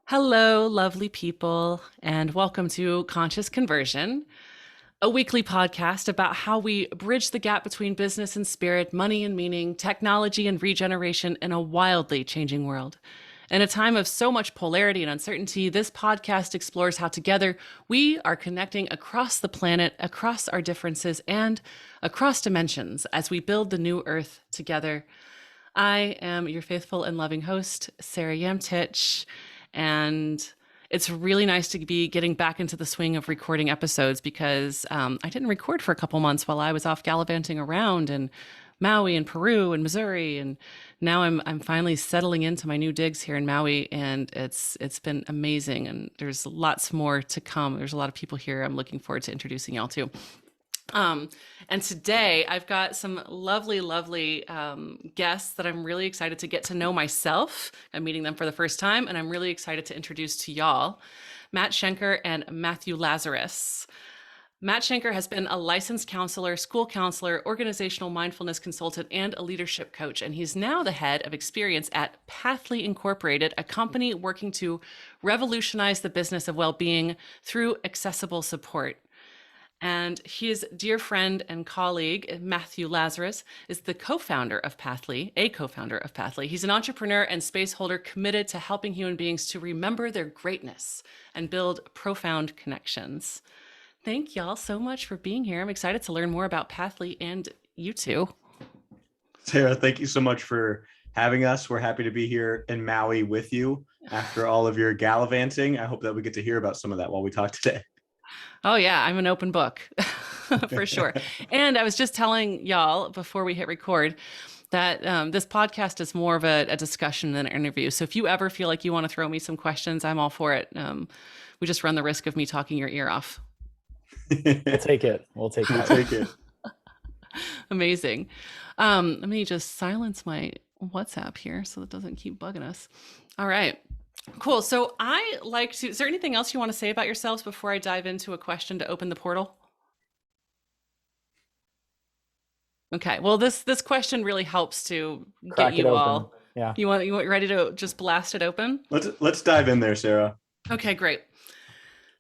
Hello, lovely people, and welcome to Conscious Conversion, a weekly podcast about how we bridge the gap between business and spirit, money and meaning, technology and regeneration in a wildly changing world. In a time of so much polarity and uncertainty, this podcast explores how together we are connecting across the planet, across our differences, and across dimensions as we build the new earth together. I am your faithful and loving host, Sarah Yamtich, and it's really nice to be getting back into the swing of recording episodes because I didn't record for a couple months while I was off gallivanting around in Maui and Peru and Missouri, and now I'm finally settling into my new digs here in Maui, and it's been amazing. And there's lots more to come. There's a lot of people here I'm looking forward to introducing y'all to. Um, and today I've got some lovely, lovely guests that I'm really excited to get to know myself. I'm meeting them for the first time, and I'm really excited to introduce to y'all Matt Shenker and Mathew Lazarus. Matt Shenker has been a licensed counselor, school counselor, organizational mindfulness consultant, and a leadership coach. And he's now the head of experience at Pathlys Incorporated, a company working to revolutionize the business of well-being through accessible support. And his dear friend and colleague, Mathew Lazarus, is the co-founder of Pathlys, a co-founder of Pathlys. He's an entrepreneur and space holder committed to helping human beings to remember their greatness and build profound connections. Thank y'all so much for being here. I'm excited to learn more about Pathlys and you two. Sarah, thank you so much for having us. We're happy to be here in Maui with you after all of your gallivanting. I hope that we get to hear about some of that while we talk today. Oh yeah, I'm an open book for sure. And I was just telling y'all before we hit record that this podcast is more of a discussion than an interview. So if you ever feel like you want to throw me some questions, I'm all for it. We just run the risk of me talking your ear off. We'll take it. We'll take it. Amazing. Let me just silence my WhatsApp here so it doesn't keep bugging us. All right. Cool. So is there anything else you want to say about yourselves before I dive into a question to open the portal? Okay. Well, this question really helps to Crack get it you open. all. Yeah. You ready to just blast it open? Let's dive in there, Sarah. Okay, great.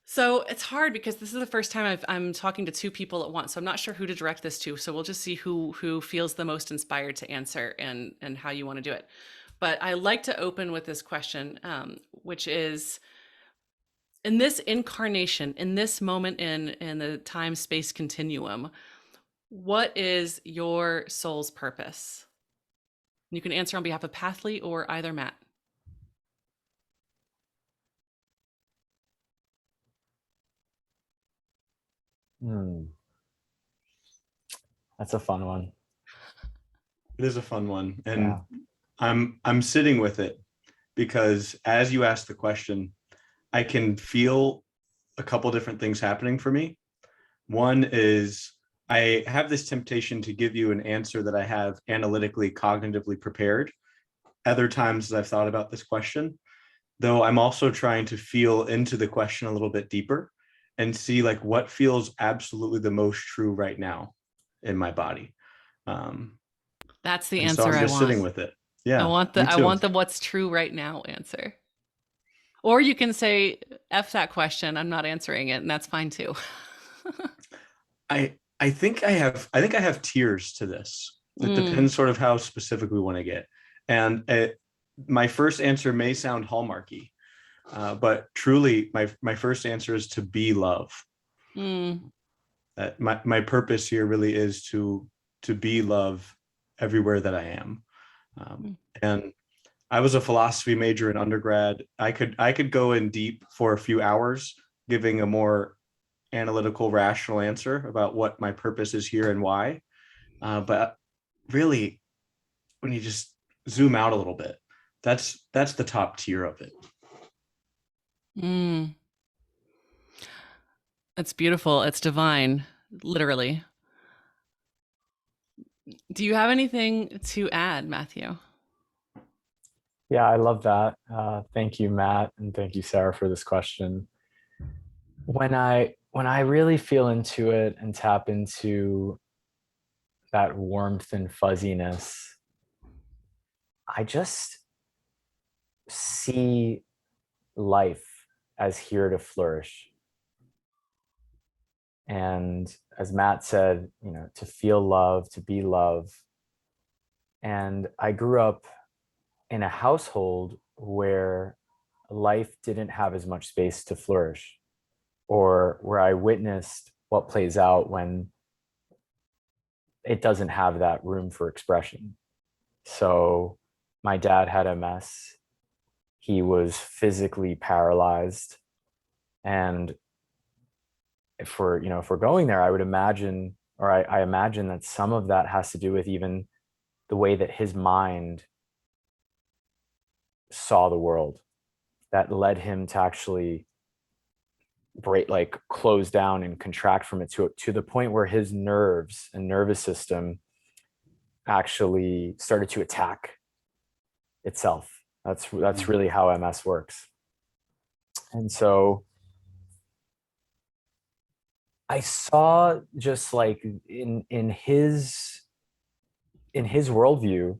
So it's hard because this is the first time I'm talking to two people at once. So I'm not sure who to direct this to. So we'll just see who feels the most inspired to answer and how you want to do it. But I like to open with this question, which is, in this incarnation, in this moment in the time-space continuum, what is your soul's purpose? You can answer on behalf of Pathlys or either Matt. That's a fun one. It is a fun one. And yeah. I'm sitting with it because as you ask the question, I can feel a couple different things happening for me. One is I have this temptation to give you an answer that I have analytically, cognitively prepared. Other times I've thought about this question, though I'm also trying to feel into the question a little bit deeper and see like what feels absolutely the most true right now in my body. That's the answer. So I'm just sitting with it. Yeah. I want the what's true right now answer. Or you can say, F that question, I'm not answering it, and that's fine too. I think I have tiers to this. It depends sort of how specific we want to get. And my first answer may sound hallmarky, but truly my first answer is to be love. My purpose here really is to be love everywhere that I am. And I was a philosophy major in undergrad. I could go in deep for a few hours, giving a more analytical, rational answer about what my purpose is here and why. But really, when you just zoom out a little bit, that's the top tier of it. It's beautiful. It's divine, literally. Do you have anything to add, Mathew? Yeah, I love that. Thank you, Matt, and thank you, Sarah, for this question. When I really feel into it and tap into that warmth and fuzziness, I just see life as here to flourish. And as Matt said, to feel love, to be love. And I grew up in a household where life didn't have as much space to flourish, or where I witnessed what plays out when it doesn't have that room for expression. So my dad had MS. He was physically paralyzed. And if we're going there, I would imagine, or I imagine that some of that has to do with even the way that his mind saw the world, that led him to actually close down and contract from it to the point where his nerves and nervous system actually started to attack itself. That's really how MS works. And so I saw, just like in his worldview,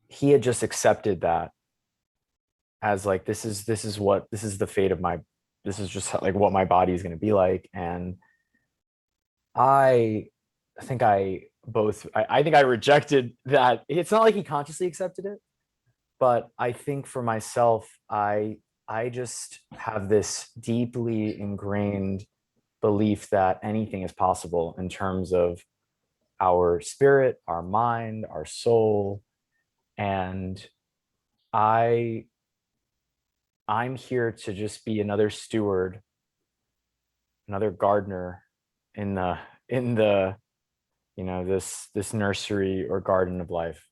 he had just accepted that as like, this is the fate of this is just like what my body is going to be like. And I think I rejected that. It's not like he consciously accepted it, but I think for myself, I just have this deeply ingrained belief that anything is possible in terms of our spirit, our mind, our soul. And I'm here to just be another steward, another gardener in the this nursery or garden of life,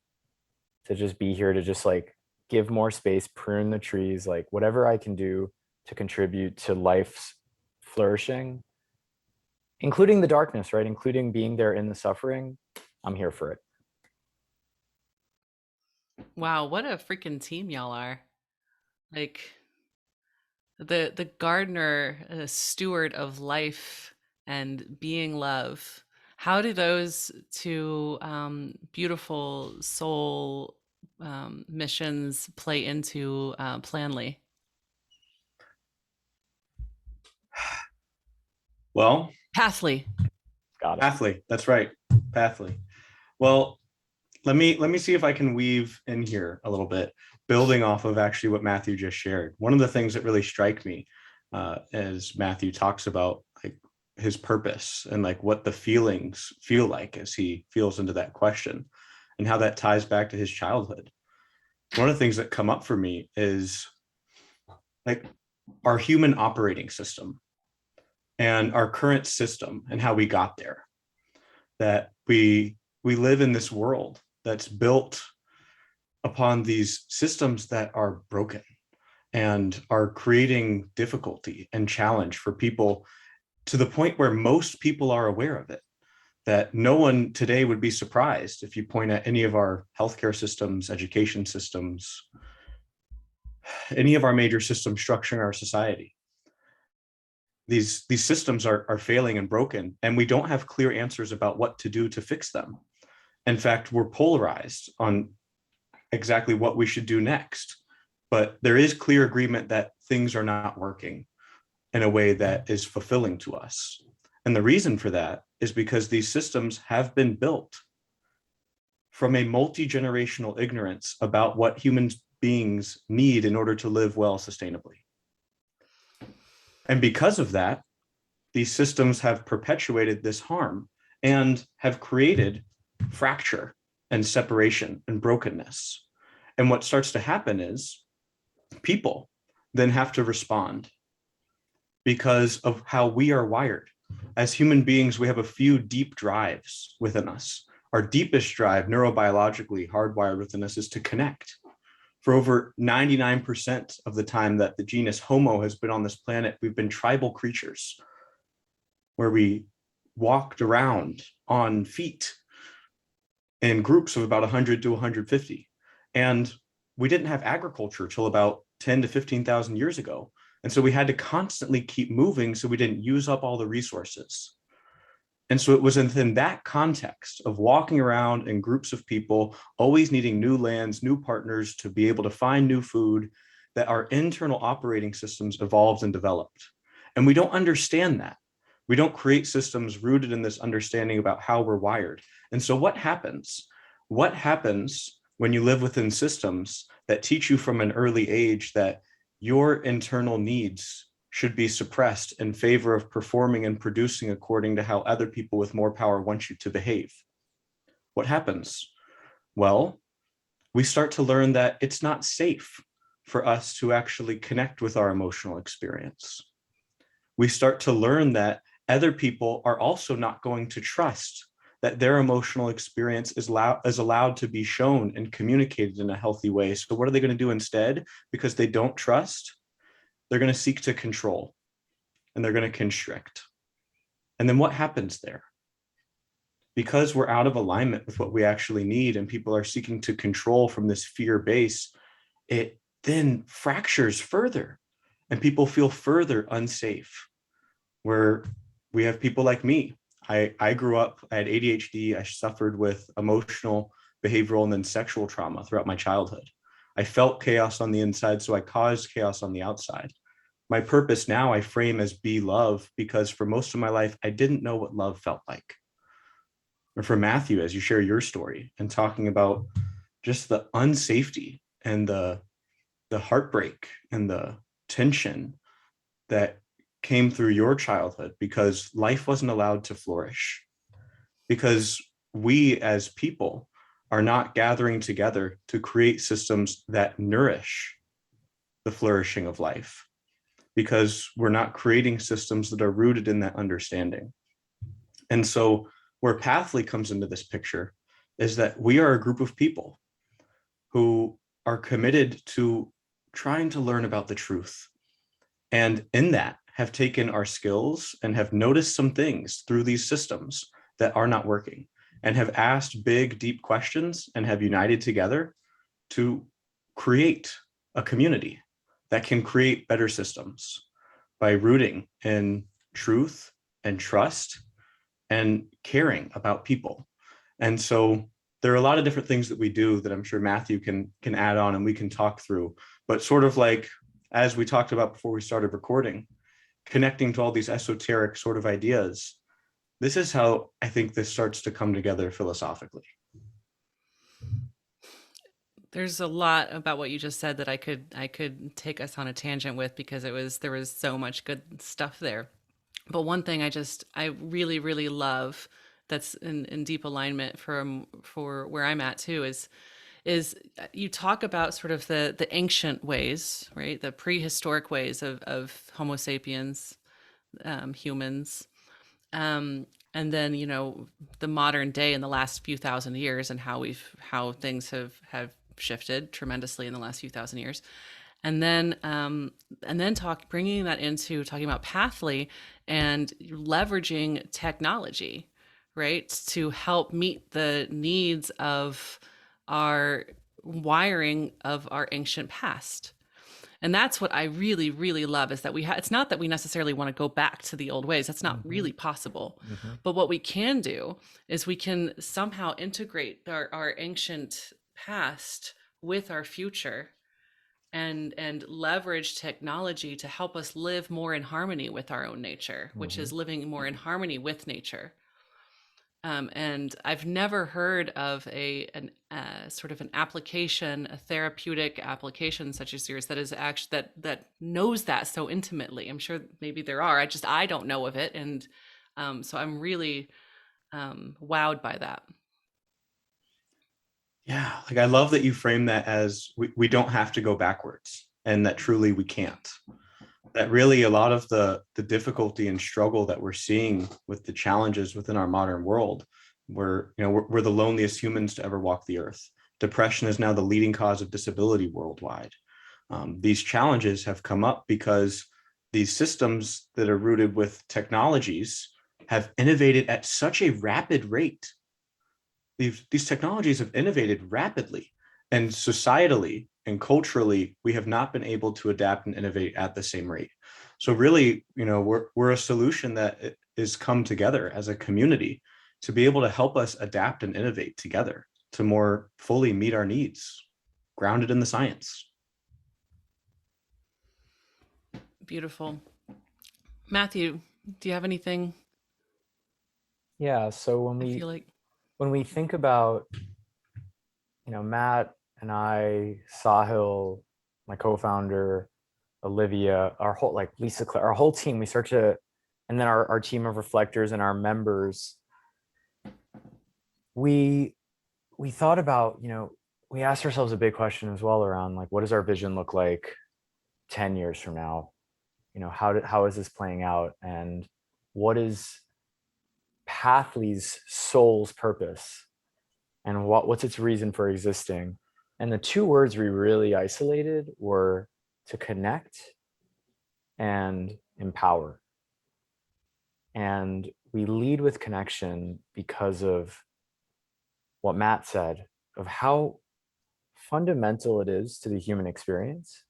to just be here to just like give more space, prune the trees, like whatever I can do to contribute to life's flourishing, including the darkness, right? Including being there in the suffering. I'm here for it. Wow, what a freaking team y'all are. Like the gardener, a steward of life and being love. How do those two beautiful soul missions play into Planly? Well, Pathly. Got it. Pathlys, that's right, Pathlys. Well, let me see if I can weave in here a little bit, building off of actually what Matthew just shared. One of the things that really strike me as Matthew talks about like his purpose and like what the feelings feel like as he feels into that question and how that ties back to his childhood. One of the things that come up for me is like our human operating system and our current system and how we got there. That we live in this world that's built upon these systems that are broken and are creating difficulty and challenge for people to the point where most people are aware of it. That no one today would be surprised if you point at any of our healthcare systems, education systems, any of our major systems structuring our society. These systems are failing and broken, and we don't have clear answers about what to do to fix them. In fact, we're polarized on exactly what we should do next, but there is clear agreement that things are not working in a way that is fulfilling to us. And the reason for that is because these systems have been built from a multi-generational ignorance about what human beings need in order to live well sustainably. And because of that, these systems have perpetuated this harm and have created fracture and separation and brokenness. And what starts to happen is people then have to respond because of how we are wired. As human beings, we have a few deep drives within us. Our deepest drive, neurobiologically hardwired within us, is to connect. For over 99% of the time that the genus Homo has been on this planet, we've been tribal creatures where we walked around on feet in groups of about 100 to 150. And we didn't have agriculture till about 10 to 15,000 years ago. And so we had to constantly keep moving so we didn't use up all the resources. And so it was within that context of walking around in groups of people, always needing new lands, new partners to be able to find new food, that our internal operating systems evolved and developed. And we don't understand that. We don't create systems rooted in this understanding about how we're wired. And so what happens? What happens when you live within systems that teach you from an early age that your internal needs should be suppressed in favor of performing and producing according to how other people with more power want you to behave? What happens? Well, we start to learn that it's not safe for us to actually connect with our emotional experience. We start to learn that other people are also not going to trust that their emotional experience is allowed to be shown and communicated in a healthy way. So what are they going to do instead? Because they don't trust, they're going to seek to control, and they're going to constrict. And then what happens there? Because we're out of alignment with what we actually need, and people are seeking to control from this fear base, it then fractures further, and people feel further unsafe. Where we have people like me. I grew up, I had ADHD, I suffered with emotional, behavioral, and then sexual trauma throughout my childhood. I felt chaos on the inside, so I caused chaos on the outside. My purpose now I frame as be love, because for most of my life, I didn't know what love felt like. Or for Matthew, as you share your story and talking about just the unsafety and the heartbreak and the tension that came through your childhood because life wasn't allowed to flourish, because we as people are not gathering together to create systems that nourish the flourishing of life, because we're not creating systems that are rooted in that understanding. And so where Pathlys comes into this picture is that we are a group of people who are committed to trying to learn about the truth. And in that, have taken our skills and have noticed some things through these systems that are not working, and have asked big, deep questions and have united together to create a community that can create better systems by rooting in truth and trust and caring about people. And so there are a lot of different things that we do that I'm sure Matthew can add on and we can talk through, but sort of like, as we talked about before we started recording, connecting to all these esoteric sort of ideas, this is how I think this starts to come together philosophically. There's a lot about what you just said that I could take us on a tangent with, because there was so much good stuff there. But one thing I really, really love that's in deep alignment for where I'm at too is you talk about sort of the ancient ways, right? The prehistoric ways of Homo sapiens, humans. And then, the modern day in the last few thousand years, and how things have shifted tremendously in the last few thousand years. And then bringing that into talking about Pathlys and leveraging technology, right, to help meet the needs of our wiring of our ancient past. And that's what I really, really love, is that it's not that we necessarily want to go back to the old ways. That's not really possible. Mm-hmm. But what we can do is we can somehow integrate our ancient past with our future and leverage technology to help us live more in harmony with our own nature, which is living more in harmony with nature. And I've never heard of a sort of an application, a therapeutic application such as yours that is actually that knows that so intimately. I'm sure maybe there are. I don't know of it, and so I'm really wowed by that. Yeah, like I love that you frame that as we don't have to go backwards, and that truly we can't. That really a lot of the difficulty and struggle that we're seeing with the challenges within our modern world, where we're the loneliest humans to ever walk the earth. Depression is now the leading cause of disability worldwide. These challenges have come up because these systems that are rooted with technologies have innovated at such a rapid rate. These technologies have innovated rapidly, and societally and culturally, we have not been able to adapt and innovate at the same rate. So really, we're a solution that is come together as a community to be able to help us adapt and innovate together to more fully meet our needs, grounded in the science. Beautiful. Matthew, do you have anything? Yeah. So when I feel like we think about, Matt and I, Sahil, my co-founder, Olivia, our whole, like Lisa, our whole team, we start to, and then our team of reflectors and our members, we thought about, we asked ourselves a big question as well around like, what does our vision look like 10 years from now? How is this playing out? And what is Pathlys' soul's purpose? And what's its reason for existing? And the two words we really isolated were to connect and empower. And we lead with connection because of what Matt said, of how fundamental it is to the human experience,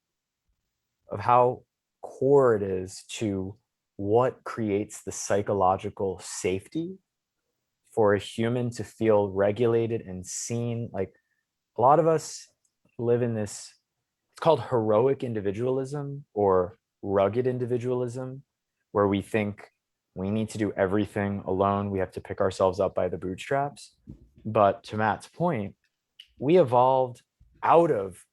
of how core it is to what creates the psychological safety for a human to feel regulated and seen. Like, a lot of us live in this, it's called heroic individualism or rugged individualism, where we think we need to do everything alone. We have to pick ourselves up by the bootstraps. But to Matt's point, we evolved out of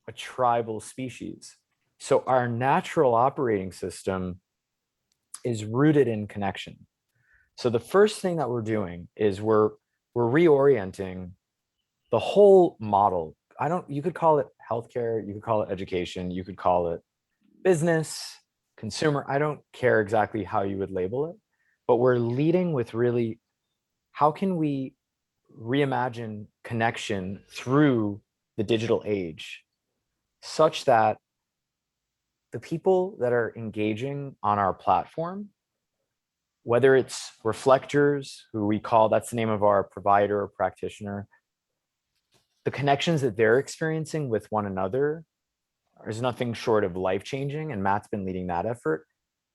a tribal species. So our natural operating system is rooted in connection. So the first thing that we're doing is we're reorienting the whole model. You could call it healthcare, you could call it education, you could call it business, consumer. I don't care exactly how you would label it, but we're leading with really, how can we reimagine connection through the digital age such that the people that are engaging on our platform, whether it's reflectors, who we call, that's the name of our provider or practitioner, the connections that they're experiencing with one another is nothing short of life-changing, and Matt's been leading that effort.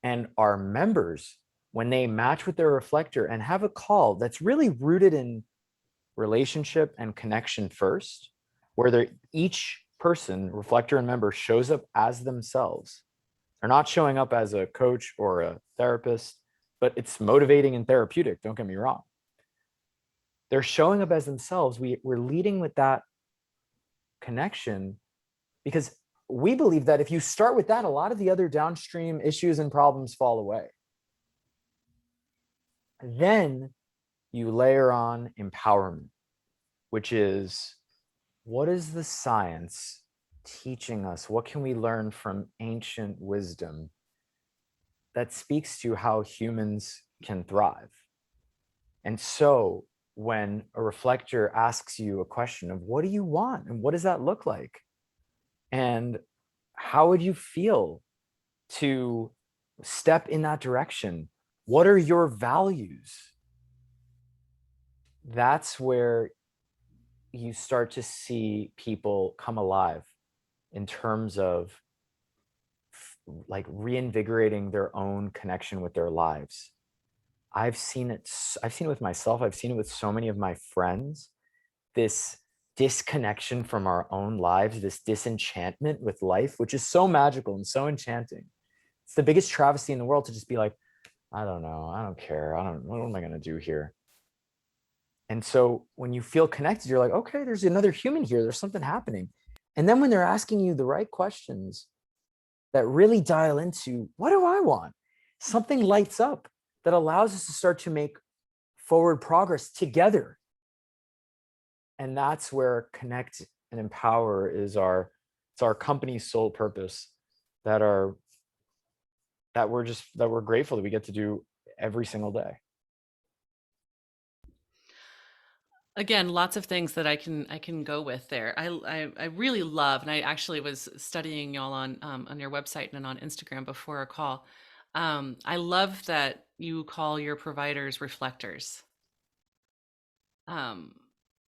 And our members, when they match with their reflector and have a call that's really rooted in relationship and connection first, where each person, reflector and member, shows up as themselves. They're not showing up as a coach or a therapist, but it's motivating and therapeutic, don't get me wrong. They're showing up as themselves. We're leading with that connection because we believe that if you start with that, a lot of the other downstream issues and problems fall away. Then you layer on empowerment, which is, what is the science teaching us? What can we learn from ancient wisdom that speaks to how humans can thrive? And so when a reflector asks you a question of what do you want and what does that look like? And how would you feel to step in that direction? What are your values? That's where you start to see people come alive in terms of like reinvigorating their own connection with their lives. I've seen it with myself. I've seen it with so many of my friends, this disconnection from our own lives, this disenchantment with life, which is so magical and so enchanting. It's the biggest travesty in the world to just be like, I don't know, I don't care, what am I going to do here? And so when you feel connected, you're like, okay, there's another human here, there's something happening. And then when they're asking you the right questions that really dial into, what do I want? Something lights up that allows us to start to make forward progress together. And that's where connect and empower is it's our company's sole purpose that we're grateful that we get to do every single day. Again, lots of things that I can go with there. I really love, and I actually was studying y'all on your website and on Instagram before our call. I love that you call your providers reflectors.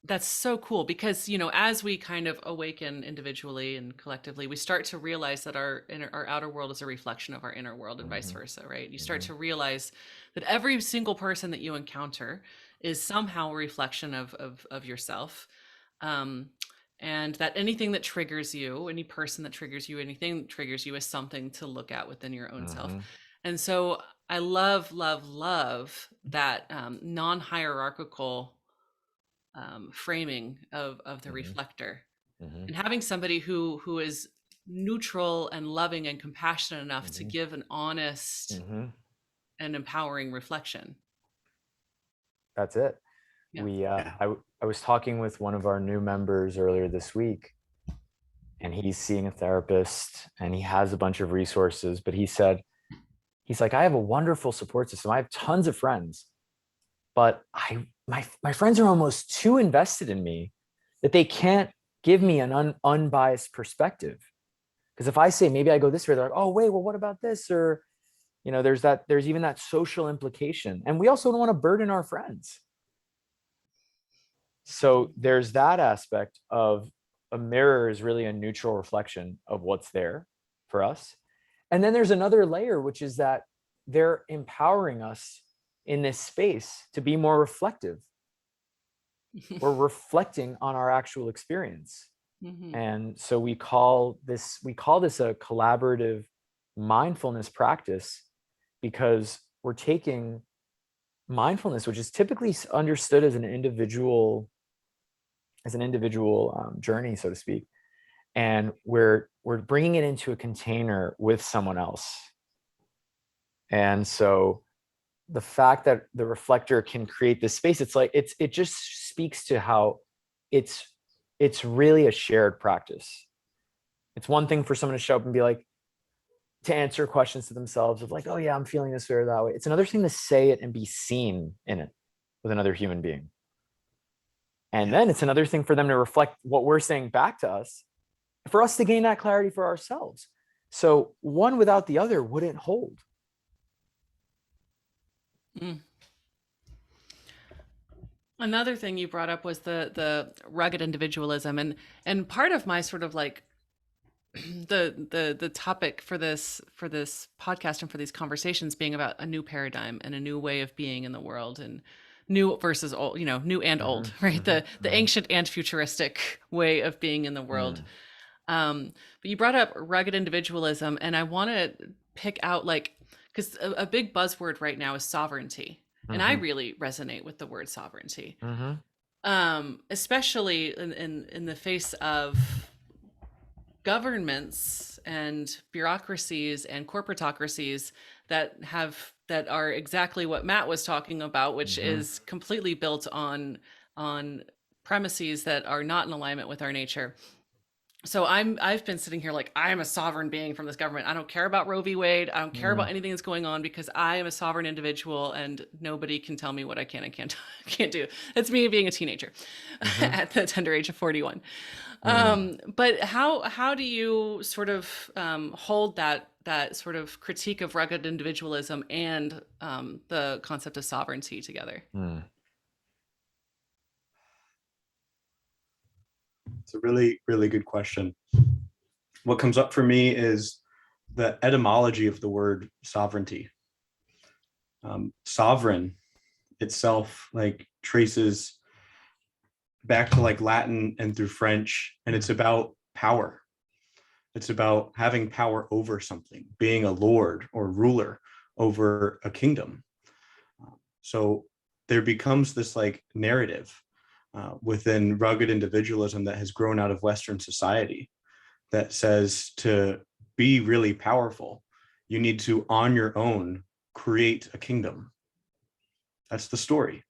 That's so cool because, as we kind of awaken individually and collectively, we start to realize that our outer world is a reflection of our inner world and vice versa, right? You start to realize that every single person that you encounter is somehow a reflection of yourself. and that anything that triggers you, any person that triggers you, anything that triggers you is something to look at within your own self. And so I love, love, love that non-hierarchical framing of the reflector, and having somebody who is neutral and loving and compassionate enough to give an honest and empowering reflection. That's it. Yeah. I was talking with one of our new members earlier this week, and he's seeing a therapist and he has a bunch of resources, but he's like, I have a wonderful support system. I have tons of friends, but my friends are almost too invested in me that they can't give me an unbiased perspective. Because if I say, maybe I go this way, they're like, oh, wait, well, what about this? Or, there's even that social implication. And we also don't want to burden our friends. So there's that aspect of a mirror is really a neutral reflection of what's there for us. And then there's another layer, which is that they're empowering us in this space to be more reflective. We're reflecting on our actual experience. And so we call this a collaborative mindfulness practice, because we're taking mindfulness, which is typically understood as an individual journey, so to speak, and we're bringing it into a container with someone else. And so the fact that the reflector can create this space, it just speaks to how it's really a shared practice. It's one thing for someone to show up and be like, to answer questions to themselves of like, oh yeah, I'm feeling this way or that way. It's another thing to say it and be seen in it with another human being. And then it's another thing for them to reflect what we're saying back to us, for us to gain that clarity for ourselves. So one without the other wouldn't hold. Another thing you brought up was the rugged individualism, and part of my sort of like the topic for this podcast and for these conversations being about a new paradigm and a new way of being in the world, and new versus old, new and old, right? The ancient and futuristic way of being in the world. But you brought up rugged individualism, and I want to pick out, like, because a big buzzword right now is sovereignty. And I really resonate with the word sovereignty, especially in the face of governments and bureaucracies and corporatocracies that are exactly what Matt was talking about, which is completely built on premises that are not in alignment with our nature. So I've been sitting here like, I am a sovereign being from this government. I don't care about Roe v. Wade. I don't care about anything that's going on, because I am a sovereign individual and nobody can tell me what I can and can't do. That's me being a teenager at the tender age of 41. But how do you sort of hold that sort of critique of rugged individualism and the concept of sovereignty together? It's a really, really good question. What comes up for me is the etymology of the word sovereignty. Sovereign itself like traces back to like Latin and through French, and it's about power. It's about having power over something, being a lord or ruler over a kingdom. So there becomes this like narrative within rugged individualism that has grown out of Western society that says to be really powerful, you need to on your own create a kingdom. That's the story.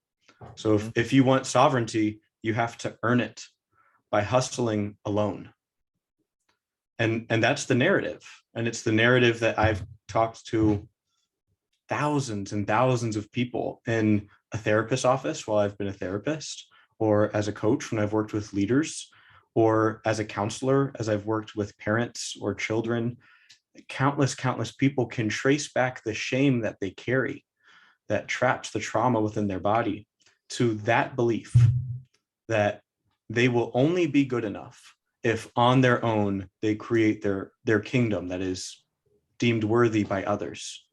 So if you want sovereignty, you have to earn it by hustling alone. And that's the narrative. And it's the narrative that I've talked to thousands and thousands of people in a therapist's office while I've been a therapist, or as a coach when I've worked with leaders, or as a counselor as I've worked with parents or children. Countless people can trace back the shame that they carry that traps the trauma within their body to that belief that they will only be good enough if on their own they create their kingdom that is deemed worthy by others.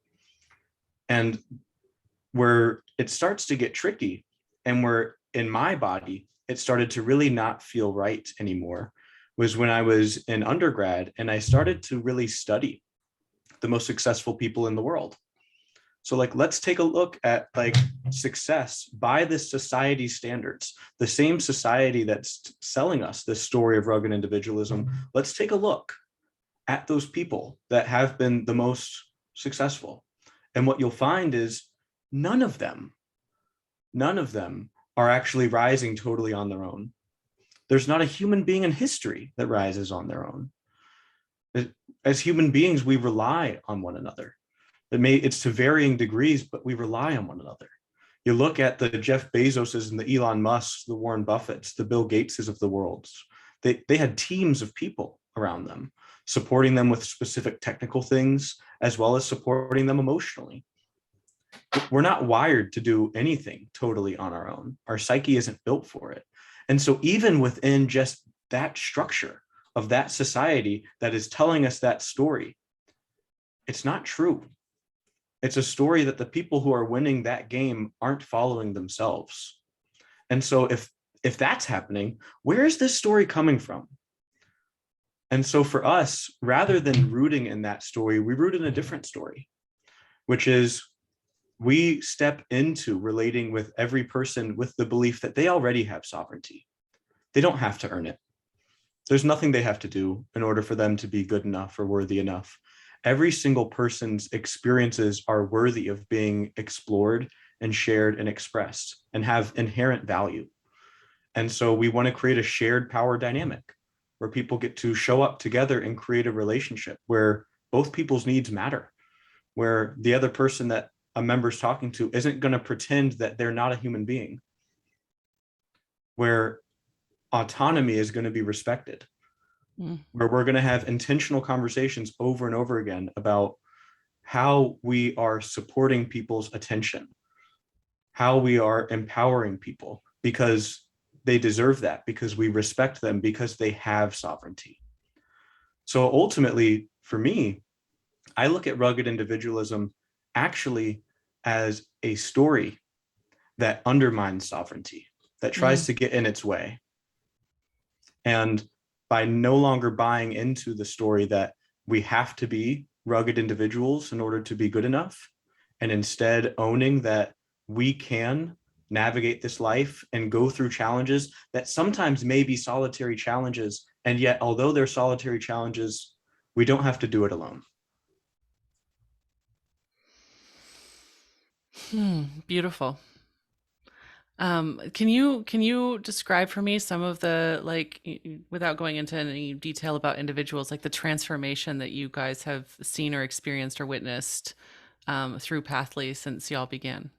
And where it starts to get tricky, and where in my body it started to really not feel right anymore was when I was in undergrad and I started to really study the most successful people in the world. So like, let's take a look at like success by the society standards, the same society that's selling us this story of rugged individualism. Let's take a look at those people that have been the most successful. And what you'll find is none of them are actually rising totally on their own. There's not a human being in history that rises on their own. As human beings, we rely on one another. It's to varying degrees, but we rely on one another. You look at the Jeff Bezoses and the Elon Musks, the Warren Buffetts, the Bill Gateses of the world. They had teams of people around them, supporting them with specific technical things, as well as supporting them emotionally. We're not wired to do anything totally on our own. Our psyche isn't built for it. And so even within just that structure of that society that is telling us that story, it's not true. It's a story that the people who are winning that game aren't following themselves. And so if that's happening, where is this story coming from? And so for us, rather than rooting in that story, we root in a different story, which is we step into relating with every person with the belief that they already have sovereignty. They don't have to earn it. There's nothing they have to do in order for them to be good enough or worthy enough. Every single person's experiences are worthy of being explored and shared and expressed and have inherent value. And so we want to create a shared power dynamic where people get to show up together and create a relationship where both people's needs matter, where the other person that a member's talking to isn't going to pretend that they're not a human being, where autonomy is going to be respected, where we're going to have intentional conversations over and over again about how we are supporting people's attention, how we are empowering people because they deserve that, because we respect them, because they have sovereignty. So ultimately, for me, I look at rugged individualism actually as a story that undermines sovereignty, that tries to get in its way. And by no longer buying into the story that we have to be rugged individuals in order to be good enough, and instead owning that we can navigate this life and go through challenges that sometimes may be solitary challenges, and yet although they're solitary challenges, we don't have to do it alone. Beautiful. Can you describe for me some of the, like, without going into any detail about individuals, like the transformation that you guys have seen or experienced or witnessed through Pathlys since y'all began?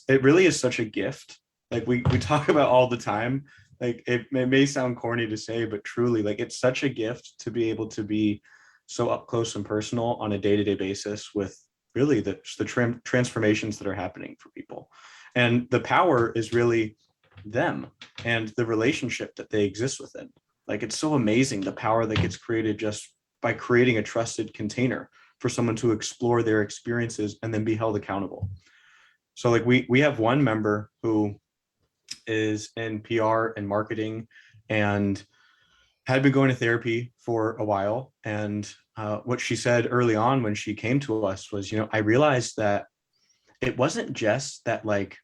It really is such a gift. Like we talk about all the time. Like it may sound corny to say, but truly, like it's such a gift to be able to be so up close and personal on a day-to-day basis with really the transformations that are happening for people. And the power is really them and the relationship that they exist within. Like it's so amazing the power that gets created just by creating a trusted container for someone to explore their experiences and then be held accountable. So like we have one member who is in PR and marketing and had been going to therapy for a while. And what she said early on when she came to us was, I realized that it wasn't just that like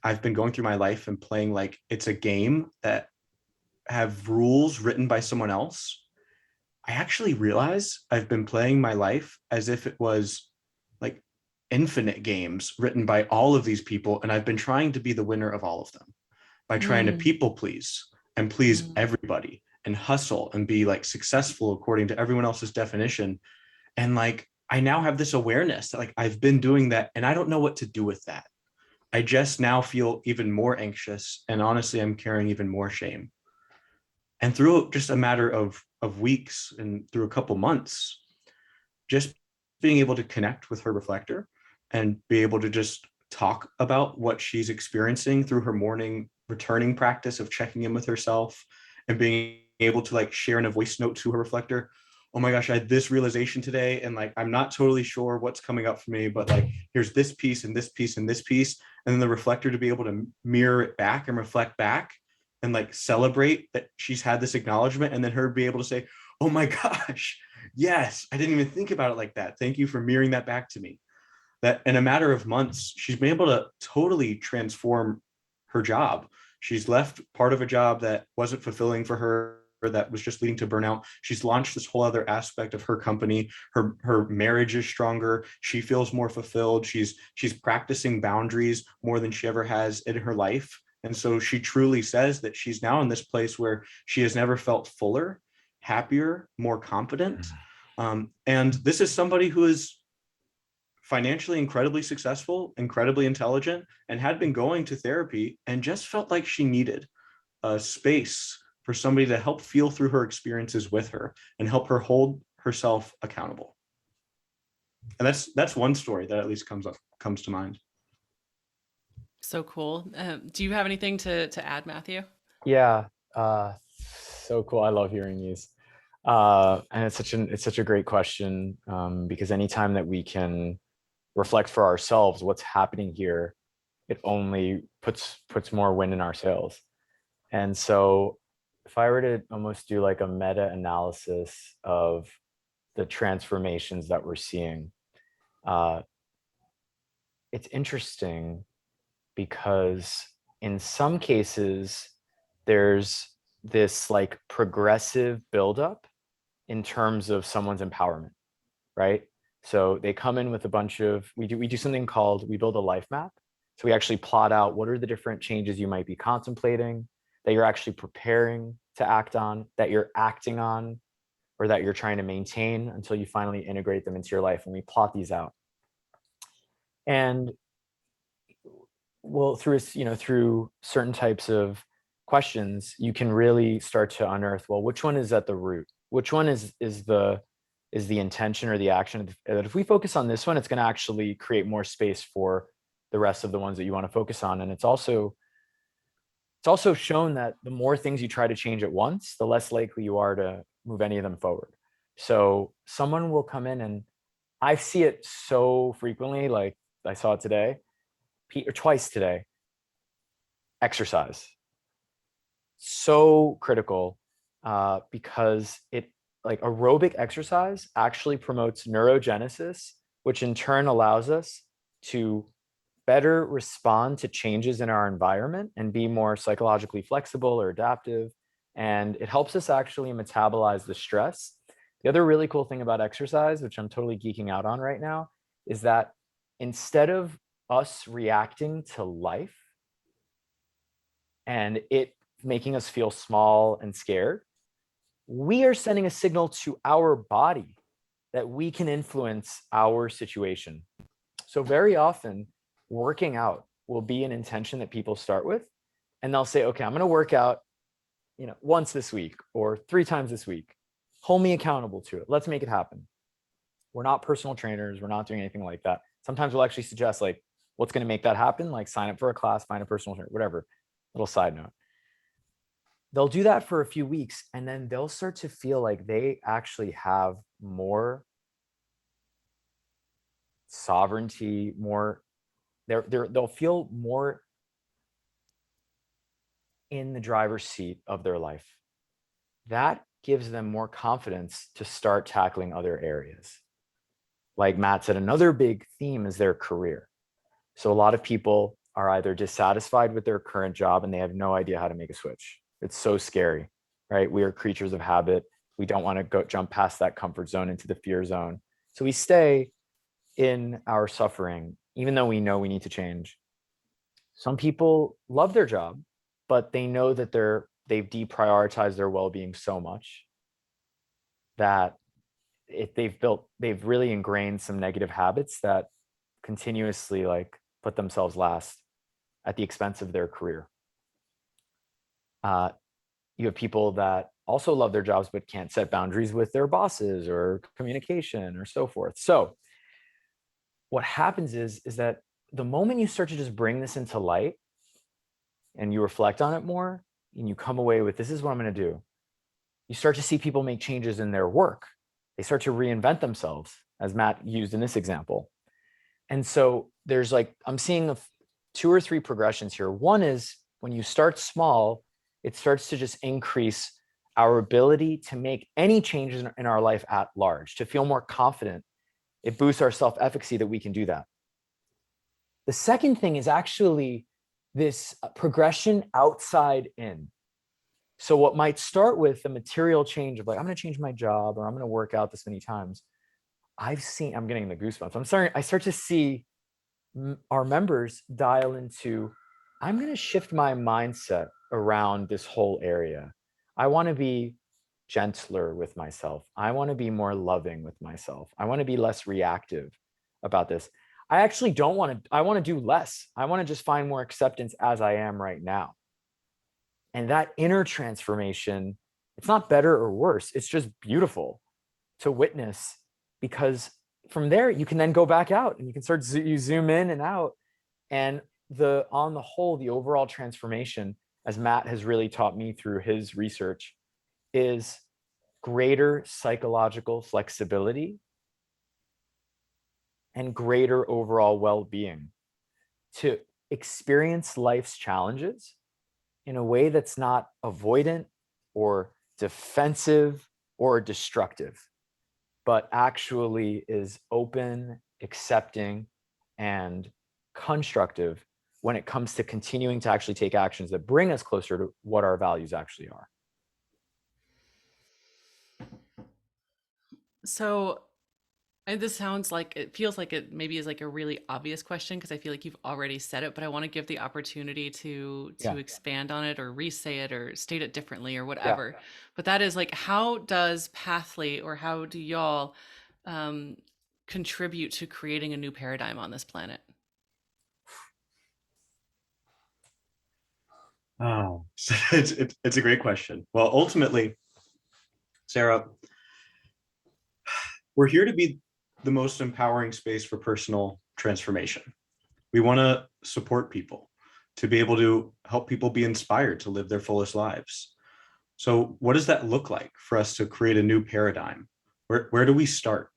I've been going through my life and playing like it's a game that have rules written by someone else. I actually realized I've been playing my life as if it was like infinite games written by all of these people. And I've been trying to be the winner of all of them by trying to people please and please everybody and hustle and be like successful according to everyone else's definition. And like, I now have this awareness that like I've been doing that and I don't know what to do with that. I just now feel even more anxious. And honestly, I'm carrying even more shame. And through just a matter of weeks and through a couple months, just being able to connect with her reflector and be able to just talk about what she's experiencing through her morning returning practice of checking in with herself and being able to like share in a voice note to her reflector. oh my gosh, I had this realization today, and like I'm not totally sure what's coming up for me, but like here's this piece and this piece and this piece. And then the reflector to be able to mirror it back and reflect back and like celebrate that she's had this acknowledgement, and then her be able to say, oh my gosh, yes, I didn't even think about it like that. Thank you for mirroring that back to me. That in a matter of months, she's been able to totally transform her job. She's left part of a job that wasn't fulfilling for her, that was just leading to burnout. She's launched this whole other aspect of her company. Her marriage is stronger. She feels more fulfilled. She's practicing boundaries more than she ever has in her life. And so she truly says that she's now in this place where she has never felt fuller, happier, more confident. And this is somebody who is financially incredibly successful, incredibly intelligent, and had been going to therapy and just felt like she needed a space for somebody to help feel through her experiences with her and help her hold herself accountable. And that's one story that at least comes to mind. So cool. Do you have anything to add, Matthew? Yeah, so cool. I love hearing these. And it's such a great question, because anytime that we can reflect for ourselves what's happening here, it only puts more wind in our sails. And so if I were to almost do like a meta-analysis of the transformations that we're seeing, it's interesting because in some cases, there's this like progressive buildup in terms of someone's empowerment, right? So they come in with a bunch of, we do something called, we build a life map. So we actually plot out what are the different changes you might be contemplating, that you're actually preparing to act on, that you're acting on, or that you're trying to maintain until you finally integrate them into your life. And we plot these out. And well, through certain types of questions, you can really start to unearth, well, which one is at the root? Which one is the intention or the action? That if we focus on this one, it's going to actually create more space for the rest of the ones that you want to focus on. And it's also shown that the more things you try to change at once, the less likely you are to move any of them forward. So someone will come in, and I see it so frequently, like I saw it today, or twice today. Exercise. So critical, because it, like, aerobic exercise actually promotes neurogenesis, which in turn allows us to better respond to changes in our environment and be more psychologically flexible or adaptive. And it helps us actually metabolize the stress. The other really cool thing about exercise, which I'm totally geeking out on right now, is that instead of us reacting to life and it making us feel small and scared, we are sending a signal to our body that we can influence our situation. So very often, working out will be an intention that people start with, and they'll say, okay, I'm going to work out, once this week or 3 times this week. Hold me accountable to it. Let's make it happen. We're not personal trainers. We're not doing anything like that. Sometimes we'll actually suggest, like, what's going to make that happen? Like, sign up for a class, find a personal trainer, whatever. Little side note. They'll do that for a few weeks, and then they'll start to feel like they actually have more sovereignty, they'll feel more in the driver's seat of their life. That gives them more confidence to start tackling other areas. Like Matt said, another big theme is their career. So a lot of people are either dissatisfied with their current job and they have no idea how to make a switch. It's so scary, right? We are creatures of habit. We don't want to jump past that comfort zone into the fear zone. So we stay in our suffering, even though we know we need to change. Some people love their job, but they know that they've deprioritized their well-being so much that they've really ingrained some negative habits that continuously like put themselves last at the expense of their career. You have people that also love their jobs but can't set boundaries with their bosses or communication or so forth. So what happens is that the moment you start to just bring this into light and you reflect on it more and you come away with, this is what I'm going to do, you start to see people make changes in their work. they start to reinvent themselves, as Matt used in this example. And so there's like, I'm seeing 2 or 3 progressions here. One is when you start small, it starts to just increase our ability to make any changes in our life at large, to feel more confident. It boosts our self-efficacy that we can do that. The second thing is actually this progression outside in. So what might start with the material change of like, I'm going to change my job or I'm going to work out this many times. I'm getting the goosebumps. I start to see our members dial into, I'm going to shift my mindset around this whole area. I want to be gentler with myself. I want to be more loving with myself. I want to be less reactive about this. I actually don't want to, I want to do less. I want to just find more acceptance as I am right now. And that inner transformation, it's not better or worse. It's just beautiful to witness, because from there you can then go back out and you can start, you zoom in and out. And on the whole, the overall transformation, as Matt has really taught me through his research, is greater psychological flexibility and greater overall well-being to experience life's challenges in a way that's not avoidant or defensive or destructive, but actually is open, accepting, and constructive when it comes to continuing to actually take actions that bring us closer to what our values actually are. So, and this sounds like, it feels like it maybe is like a really obvious question because I feel like you've already said it, but I want to give the opportunity to expand on it or re-say it or state it differently or whatever. Yeah. But that is like, how does Pathly, or how do y'all contribute to creating a new paradigm on this planet? Oh, it's a great question. Well, ultimately, Sarah, we're here to be the most empowering space for personal transformation. We want to support people to be able to help people be inspired to live their fullest lives. So what does that look like for us to create a new paradigm? Where do we start?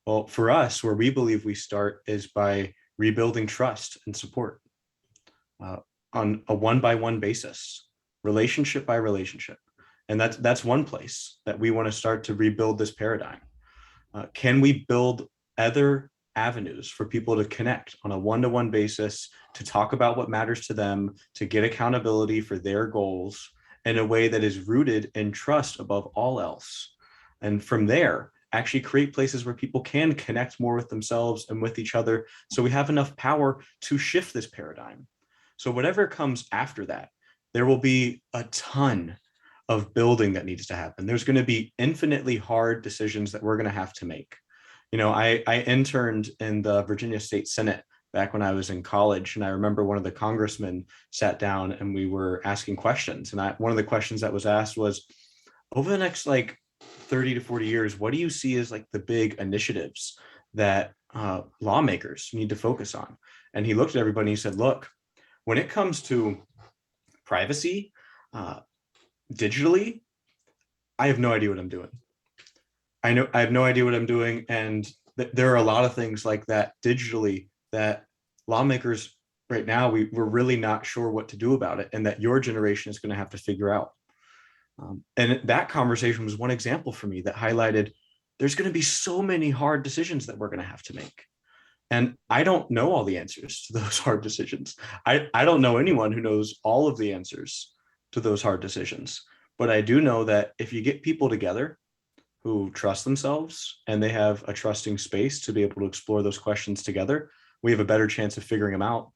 Well, for us, where we believe we start is by rebuilding trust and support on a one-by-one basis, relationship by relationship. And that's one place that we want to start to rebuild this paradigm. Can we build other avenues for people to connect on a one-to-one basis, to talk about what matters to them, to get accountability for their goals in a way that is rooted in trust above all else? And from there, actually create places where people can connect more with themselves and with each other, so we have enough power to shift this paradigm. So whatever comes after that, there will be a ton of building that needs to happen. There's going to be infinitely hard decisions that we're going to have to make. You know, I interned in the Virginia State Senate back when I was in college, and I remember one of the congressmen sat down and we were asking questions. And one of the questions that was asked was, over the next like 30 to 40 years, what do you see as like the big initiatives that lawmakers need to focus on? And he looked at everybody and he said, look, when it comes to privacy, digitally, I have no idea what I'm doing. I have no idea what I'm doing. And there are a lot of things like that digitally that lawmakers right now, we're really not sure what to do about it, and that your generation is going to have to figure out. And that conversation was one example for me that highlighted there's going to be so many hard decisions that we're going to have to make. And I don't know all the answers to those hard decisions. I don't know anyone who knows all of the answers to those hard decisions. But I do know that if you get people together who trust themselves and they have a trusting space to be able to explore those questions together, we have a better chance of figuring them out.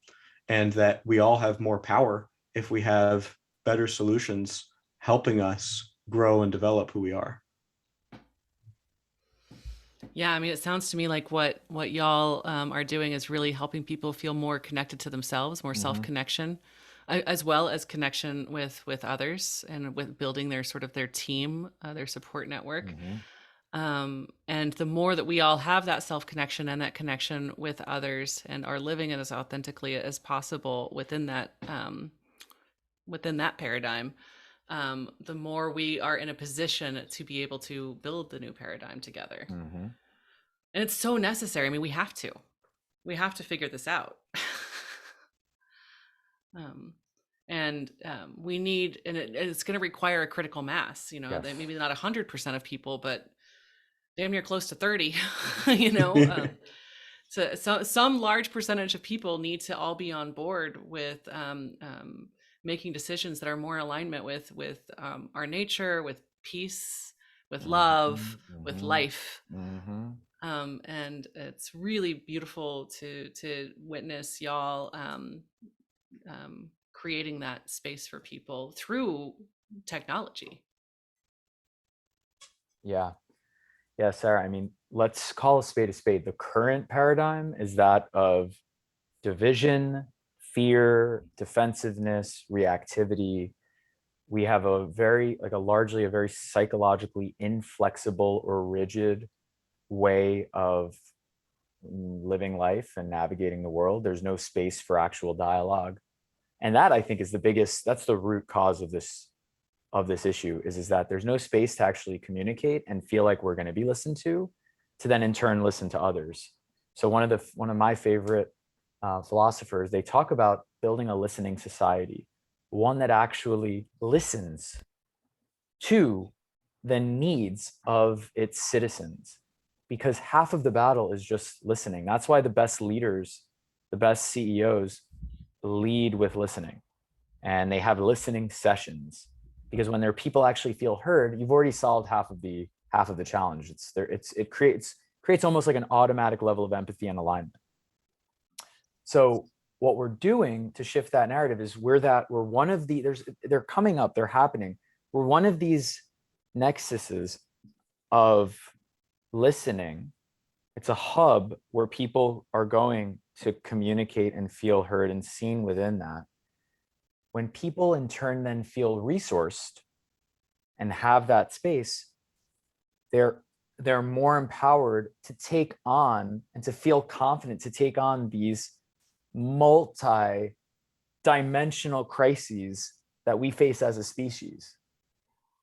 And that we all have more power if we have better solutions helping us grow and develop who we are. Yeah, I mean, it sounds to me like what y'all are doing is really helping people feel more connected to themselves, more self-connection, as well as connection with others, and with building their sort of their team, their support network. And the more that we all have that self-connection and that connection with others and are living it as authentically as possible within that paradigm, the more we are in a position to be able to build the new paradigm together. Mm-hmm. And it's so necessary. I mean, we have to figure this out. We need, and it's going to require a critical mass, Yes. that maybe not 100% of people, but damn near close to 30, you know. So some large percentage of people need to all be on board with making decisions that are more in alignment with our nature, with peace, with love, Mm-hmm. with life. Mm-hmm. And it's really beautiful to witness y'all creating that space for people through technology. Yeah. Yeah, Sarah, I mean, let's call a spade a spade. The current paradigm is that of division, fear, defensiveness, reactivity. We have a largely a very psychologically inflexible or rigid way of living life and navigating the world. There's no space for actual dialogue. And that, I think, is that's the root cause of this issue is that there's no space to actually communicate and feel like we're going to be listened to then in turn listen to others. So one of my favorite philosophers, they talk about building a listening society, one that actually listens to the needs of its citizens, because half of the battle is just listening. That's why the best leaders, the best CEOs lead with listening, and they have listening sessions, because when their people actually feel heard, you've already solved half of the challenge. It creates almost like an automatic level of empathy and alignment. So what we're doing to shift that narrative is we're one of they're coming up, they're happening. We're one of these nexuses of listening. It's a hub where people are going to communicate and feel heard and seen within that. When people in turn then feel resourced and have that space, they're more empowered to take on and to feel confident to take on these multi-dimensional crises that we face as a species.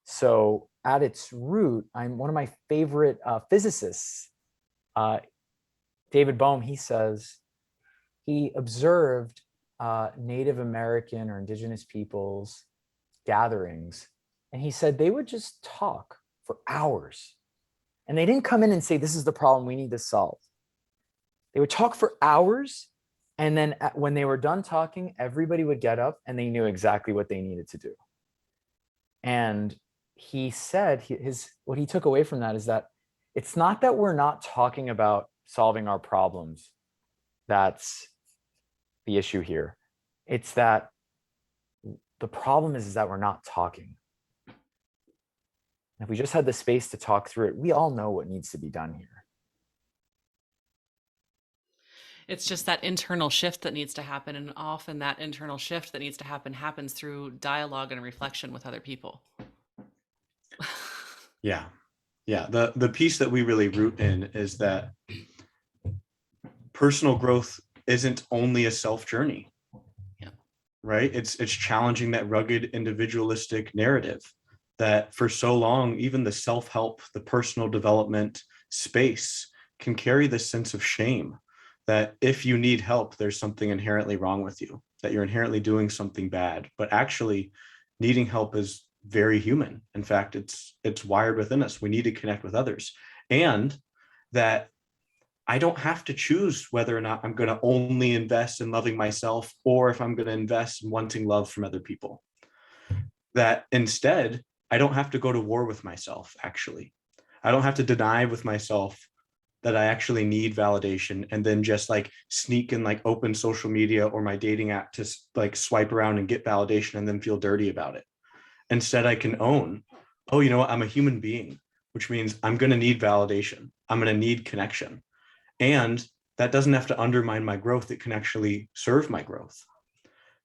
So at its root, I'm one of my favorite physicists, David Bohm. He says he observed Native American or indigenous peoples gatherings, and he said they would just talk for hours, and they didn't come in and say, this is the problem we need to solve. They would talk for hours, and then when they were done talking, everybody would get up and they knew exactly what they needed to do. And he said what he took away from that is that it's not that we're not talking about solving our problems that's the issue here. It's that the problem is that we're not talking. If we just had the space to talk through it, we all know what needs to be done here. It's just that internal shift that needs to happen. And often that internal shift that needs to happen happens through dialogue and reflection with other people. Yeah. The piece that we really root in is that personal growth isn't only a self journey. Yeah. Right? It's challenging that rugged individualistic narrative that for so long, even the self-help, the personal development space can carry this sense of shame that if you need help, there's something inherently wrong with you, that you're inherently doing something bad. But actually, needing help is very human. In fact, it's wired within us. We need to connect with others. And that I don't have to choose whether or not I'm going to only invest in loving myself or if I'm going to invest in wanting love from other people. That instead, I don't have to go to war with myself, actually. I don't have to deny with myself that I actually need validation and then just like sneak and like open social media or my dating app to like swipe around and get validation and then feel dirty about it. Instead, I can own, oh, you know what? I'm a human being, which means I'm going to need validation. I'm going to need connection. And that doesn't have to undermine my growth. It can actually serve my growth.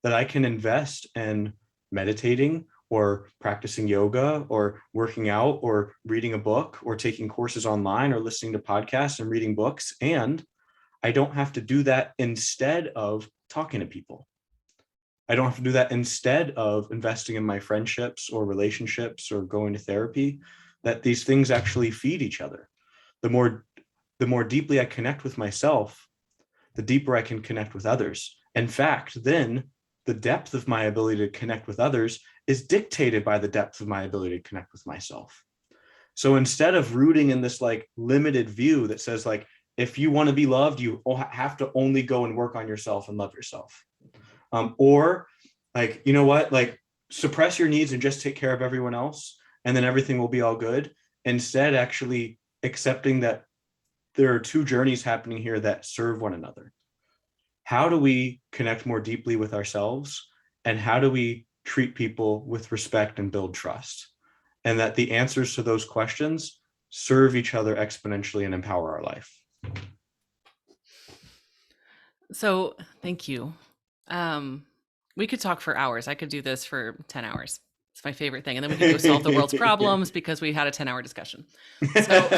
That I can invest in meditating or practicing yoga or working out or reading a book or taking courses online or listening to podcasts and reading books. And I don't have to do that instead of talking to people. I don't have to do that instead of investing in my friendships or relationships or going to therapy, that these things actually feed each other. The more deeply I connect with myself, the deeper I can connect with others. In fact, then the depth of my ability to connect with others is dictated by the depth of my ability to connect with myself. So instead of rooting in this like limited view that says like, if you want to be loved, you have to only go and work on yourself and love yourself. Or like, you know what, like suppress your needs and just take care of everyone else, and then everything will be all good. Instead, actually accepting that there are two journeys happening here that serve one another. How do we connect more deeply with ourselves? And how do we treat people with respect and build trust? And that the answers to those questions serve each other exponentially and empower our life. So thank you. We could talk for hours. I could do this for 10 hours. It's my favorite thing. And then we could go solve the world's problems because we had a 10-hour discussion. So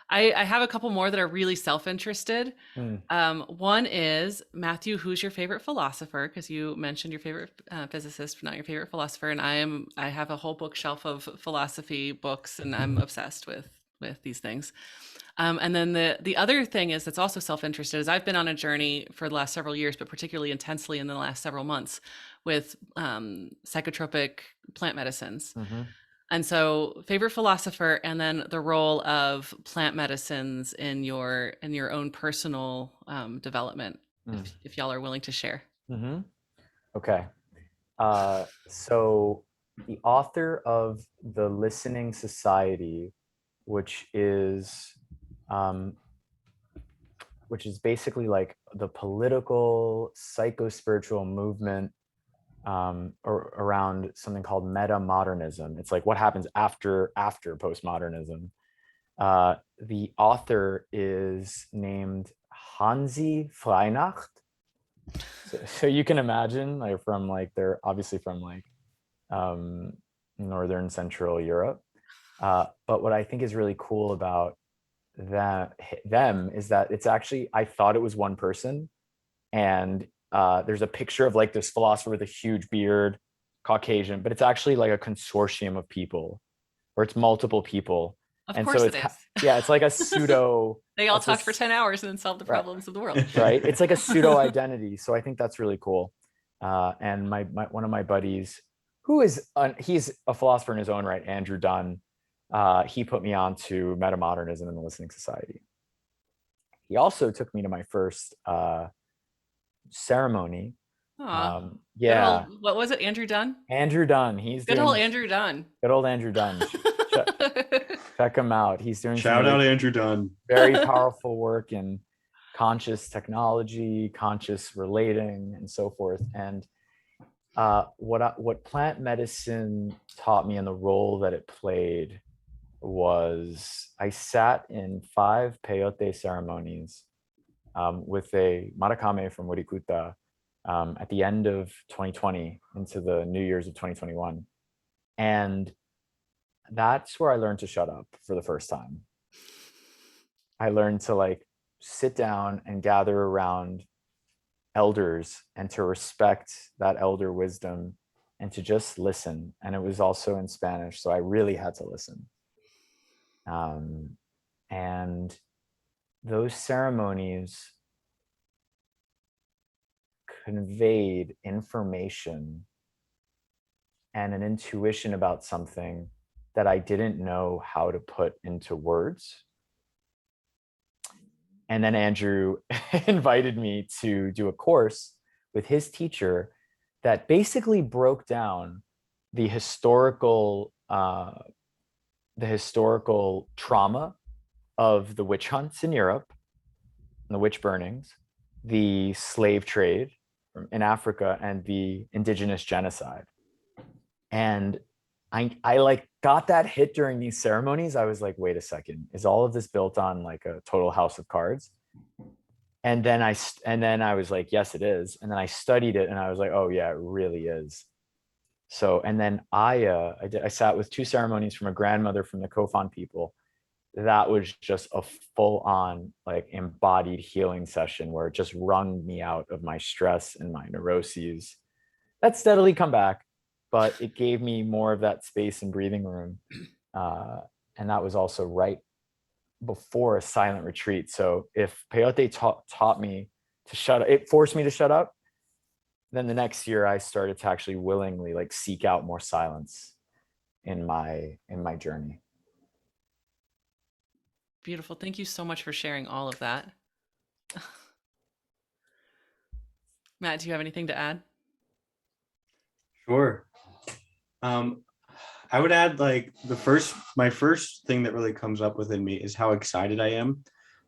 I have a couple more that are really self-interested. One is, Matthew, who's your favorite philosopher? Because you mentioned your favorite physicist, but not your favorite philosopher. And I have a whole bookshelf of philosophy books, and I'm obsessed with these things. And then the other thing is, that's also self-interested, is I've been on a journey for the last several years, but particularly intensely in the last several months, with psychotropic plant medicines. And so, favorite philosopher, and then the role of plant medicines in your own personal development, if y'all are willing to share. Okay. So the author of The Listening Society, which is basically like the political psycho-spiritual movement around something called meta-modernism. It's like what happens after postmodernism. The author is named Hansi Freinacht. So you can imagine, like, they're obviously from like northern Central Europe. But what I think is really cool about them is that it's actually, I thought it was one person, and there's a picture of like this philosopher with a huge beard, Caucasian, but it's actually like a consortium of people, or it's multiple people. Of course it is. Yeah, it's like a pseudo. They all talked for 10 hours and then solved the problems of the world. Right. It's like a pseudo identity. So I think that's really cool. And my one of my buddies, who is he's a philosopher in his own right, Andrew Dunn, he put me on to metamodernism and the Listening Society. He also took me to my first ceremony. Yeah. What was it? Andrew Dunn? Andrew Dunn. He's good old Andrew Dunn. Good old Andrew Dunn. Check him out. He's doing shout out Andrew Dunn. Very powerful work in conscious technology, conscious relating, and so forth. And what plant medicine taught me and the role that it played was, I sat in 5 peyote ceremonies with a marakame from Wirikuta at the end of 2020 into the New Year's of 2021. And that's where I learned to shut up for the first time. I learned to like sit down and gather around elders and to respect that elder wisdom and to just listen. And it was also in Spanish, so I really had to listen. And those ceremonies conveyed information and an intuition about something that I didn't know how to put into words. And then Andrew invited me to do a course with his teacher that basically broke down the historical trauma of the witch hunts in Europe, and the witch burnings, the slave trade in Africa, and the indigenous genocide. And I like got that hit during these ceremonies. I was like, wait a second, is all of this built on like a total house of cards? And then I was like, yes, it is. And then I studied it and I was like, oh yeah, it really is. So, and then I sat with 2 ceremonies from a grandmother from the Kofan people. that was just a full on like embodied healing session where it just wrung me out of my stress and my neuroses. That steadily come back, but it gave me more of that space and breathing room. Uh, and that was also right before a silent retreat. So if peyote taught me to shut up, it forced me to shut up. Then the next year I started to actually willingly like seek out more silence in my journey. Beautiful. Thank you so much for sharing all of that. Matt, do you have anything to add? Sure. I would add like my first thing that really comes up within me is how excited I am.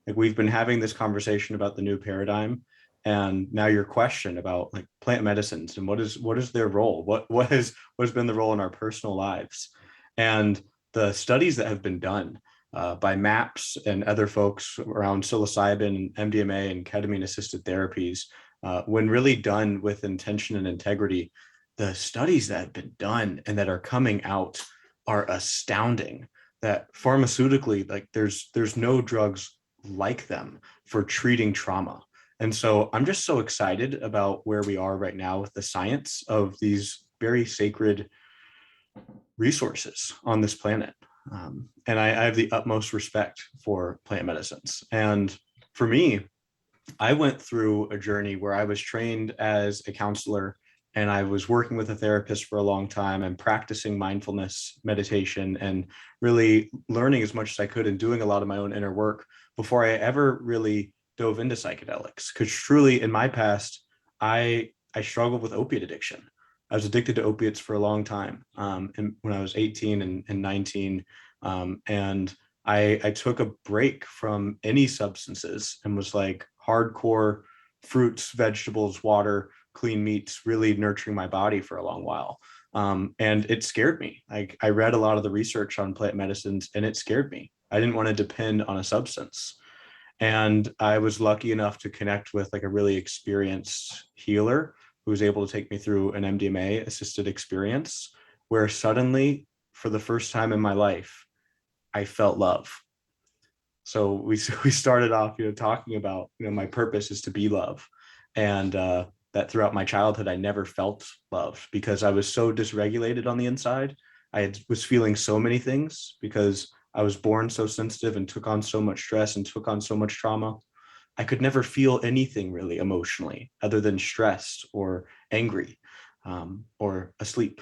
Like we've been having this conversation about the new paradigm, and now your question about like plant medicines and what is their role? What has been the role in our personal lives? And the studies that have been done by MAPS and other folks around psilocybin, MDMA, and ketamine assisted therapies, when really done with intention and integrity, the studies that have been done and that are coming out are astounding. That pharmaceutically, like there's no drugs like them for treating trauma. And so I'm just so excited about where we are right now with the science of these very sacred resources on this planet. And I have the utmost respect for plant medicines. And for me, I went through a journey where I was trained as a counselor and I was working with a therapist for a long time and practicing mindfulness meditation and really learning as much as I could and doing a lot of my own inner work before I ever really dove into psychedelics. Because truly in my past, I struggled with opiate addiction. I was addicted to opiates for a long time. And when I was 18 and 19, and I took a break from any substances and was like hardcore fruits, vegetables, water, clean meats, really nurturing my body for a long while. And it scared me. I read a lot of the research on plant medicines and it scared me. I didn't want to depend on a substance. And I was lucky enough to connect with like a really experienced healer who was able to take me through an MDMA assisted experience where suddenly, for the first time in my life, I felt love. So we started off, talking about, my purpose is to be love. And that throughout my childhood, I never felt loved because I was so dysregulated on the inside. Was feeling so many things because I was born so sensitive and took on so much stress and took on so much trauma. I could never feel anything really emotionally other than stressed or angry or asleep.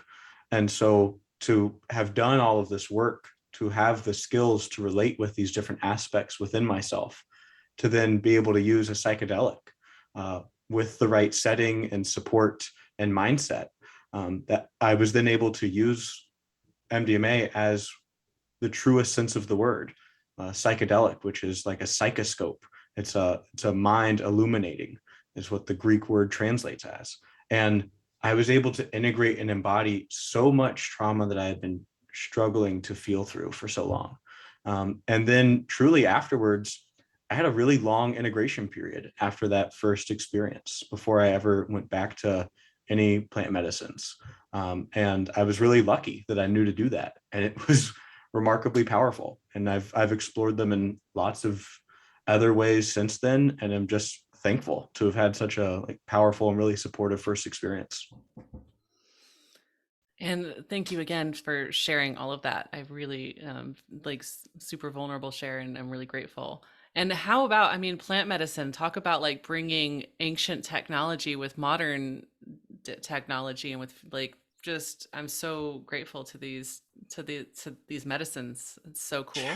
And so to have done all of this work, to have the skills to relate with these different aspects within myself, to then be able to use a psychedelic with the right setting and support and mindset, that I was then able to use MDMA as the truest sense of the word, psychedelic, which is like a psychoscope. It's a mind illuminating, is what the Greek word translates as. And I was able to integrate and embody so much trauma that I had been struggling to feel through for so long. And then truly afterwards, I had a really long integration period after that first experience before I ever went back to any plant medicines. And I was really lucky that I knew to do that. And it was remarkably powerful. And I've explored them in lots of other ways since then. And I'm just thankful to have had such a powerful and really supportive first experience. And thank you again for sharing all of that. I really super vulnerable share, and I'm really grateful. And how about, plant medicine, talk about like bringing ancient technology with modern technology and with just, I'm so grateful to these medicines. It's so cool.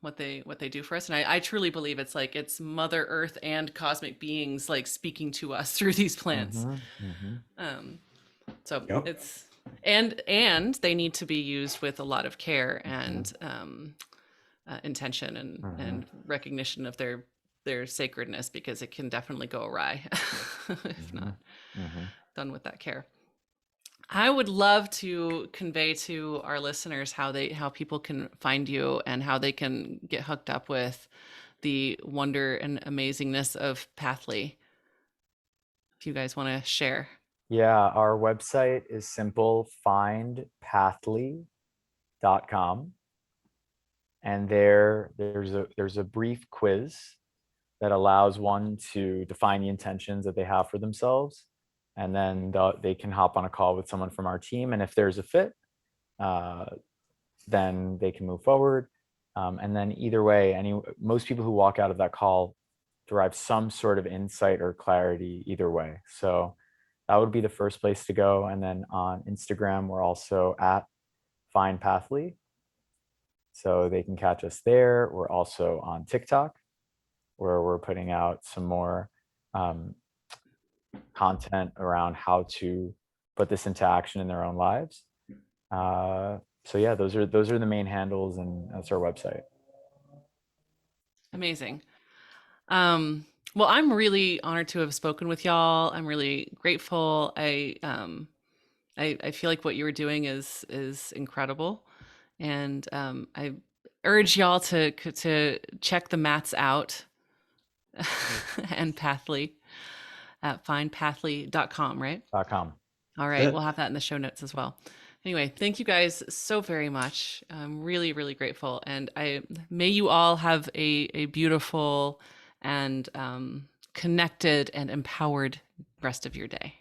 What they do for us. And I truly believe it's Mother Earth and cosmic beings like speaking to us through these plants. So Yep. it's and they need to be used with a lot of care and intention and recognition of their sacredness, because it can definitely go awry if not done with that care. I would love to convey to our listeners how people can find you and how they can get hooked up with the wonder and amazingness of Pathlys. If you guys want to share. Yeah, our website is simple, findpathly.com. And there's a brief quiz that allows one to define the intentions that they have for themselves. And then they can hop on a call with someone from our team. And if there's a fit, then they can move forward. And then either way, most people who walk out of that call derive some sort of insight or clarity either way. So that would be the first place to go. And then on Instagram, we're also at Find Pathly. So they can catch us there. We're also on TikTok, where we're putting out some more content around how to put this into action in their own lives. So yeah, those are the main handles, and that's our website. Amazing. Well, I'm really honored to have spoken with y'all. I'm really grateful. I feel like what you were doing is incredible, and I urge y'all to check the mats out and Pathly at findpathly.com, right? .com. All right, we'll have that in the show notes as well. Anyway, thank you guys so very much. I'm really, really grateful, and may you all have a beautiful and connected and empowered rest of your day.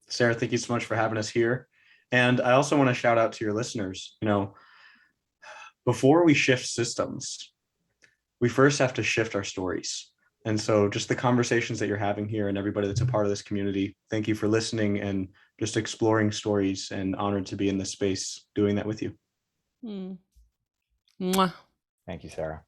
Sarah, thank you so much for having us here. And I also want to shout out to your listeners. Before we shift systems, we first have to shift our stories. And so just the conversations that you're having here and everybody that's a part of this community, thank you for listening and just exploring stories, and honored to be in this space doing that with you. Mwah. Thank you, Sarah.